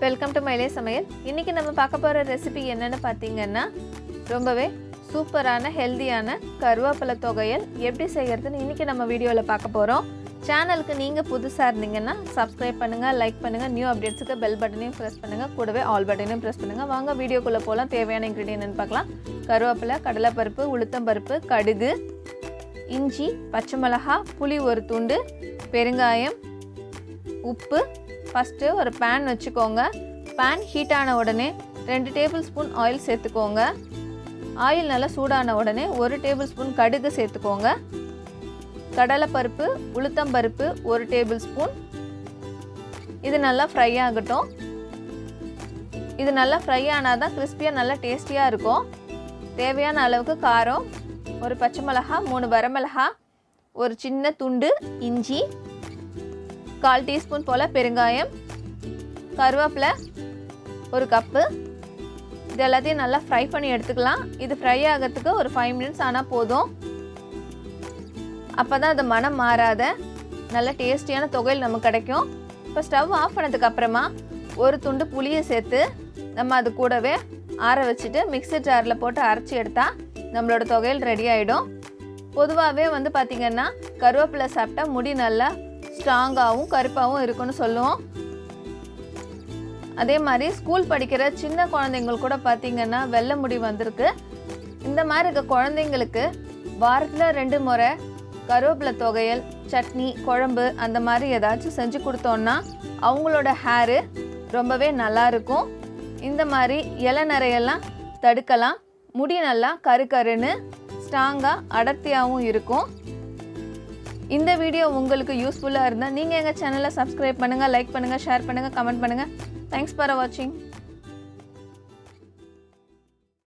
Welcome to MYLAI சமையல். இன்னைக்கு நம்ம பார்க்க போற ரெசிபி என்னன்னு பாத்தீங்கன்னா ரொம்பவே சூப்பரான ஹெல்தியான கருவேப்பிலை துவையல் எப்படி செய்யறதுன்னு இன்னைக்கு நம்ம வீடியோல பார்க்க போறோம். சேனலுக்கு நீங்க புதுசா இருந்தீங்கன்னா Subscribe பண்ணுங்க, லைக் பண்ணுங்க, நியூ அப்டேட்ஸ்க்கு பெல் பட்டனையும் பிரஸ் பண்ணுங்க, கூடவே ஆல் பட்டனையும் பிரஸ் பண்ணுங்க. வாங்க வீடியோக்குள்ள போலாம். தேவையான இன்கிரிடியன்ட் என்னன்னு பார்க்கலாம். கருவேப்பிலை, கடலைப்பருப்பு, உளுத்தம் பருப்பு, கடுகு, இஞ்சி, பச்சை மிளகாய், புளி ஒரு துண்டு, பெருங்காயம், உப்பு. ஃபர்ஸ்ட் ஒரு pan வச்சுக்கோங்க. pan ஹீட் ஆன உடனே 2 டேபிள்ஸ்பூன் ஆயில் சேர்த்துக்கோங்க. ஆயில் நல்லா சூடான உடனே 1 டேபிள்ஸ்பூன் கடுகு சேர்த்துக்கோங்க. கடலை பருப்பு, உளுத்தம் பருப்பு 1 டேபிள்ஸ்பூன். இது நல்லா ஃப்ரை ஆகட்டும். இது நல்லா ஃப்ரை ஆனாதான் கிறிஸ்பியா நல்லா டேஸ்டியா இருக்கும். தேவையான அளவுக்கு காரம், ஒரு பச்சை மிளகாய், 3 வரமிளகாய், ஒரு சின்ன துண்டு இஞ்சி, 1/4 டீஸ்பூன் போல் பெருங்காயம், கருவேப்பிலை ஒரு கப்பு. இது எல்லாத்தையும் நல்லா ஃப்ரை பண்ணி எடுத்துக்கலாம். இது ஃப்ரை ஆகிறதுக்கு ஒரு 5 மினிட்ஸ் ஆனால் போதும். அப்போ தான் அது மனம் மாறாத நல்ல டேஸ்டியான துவையல் நமக்கு கிடைக்கும். இப்போ ஸ்டவ் ஆஃப் பண்ணதுக்கு அப்புறமா ஒரு துண்டு புளியை சேர்த்து நம்ம அது கூடவே ஆற வச்சுட்டு மிக்சர் ஜாரில் போட்டு அரைச்சி எடுத்தால் நம்மளோட துவையல் ரெடி ஆகிடும். பொதுவாகவே பார்த்திங்கன்னா கருவேப்பிலை சாப்பிட்டா முடி நல்லா ஸ்ட்ராங்காகவும் கருப்பாகவும் இருக்குன்னு சொல்லுவோம். அதே மாதிரி ஸ்கூல் படிக்கிற சின்ன குழந்தைங்களுக்கு கூட பார்த்திங்கன்னா வெள்ளை முடி வந்திருக்கு. இந்த மாதிரி இருக்க குழந்தைங்களுக்கு வாரத்தில் 2 முறை கருவேப்பிலை துவையல், சட்னி, குழம்பு அந்த மாதிரி ஏதாச்சும் செஞ்சு கொடுத்தோன்னா அவங்களோட ஹேரு ரொம்பவே நல்லா இருக்கும். இந்த மாதிரி இலை நிறையெல்லாம் தடுக்கலாம். முடி நல்லா கருன்னு ஸ்ட்ராங்காக அடர்த்தியாகவும் இருக்கும். இந்த வீடியோ உங்களுக்கு யூஸ்ஃபுல்லாக இருந்தால் நீங்கள் எங்கள் சேனலை சப்ஸ்கிரைப் பண்ணுங்கள், லைக் பண்ணுங்கள், ஷேர் பண்ணுங்கள், கமெண்ட் பண்ணுங்கள். தேங்க்ஸ் ஃபார் வாட்சிங்.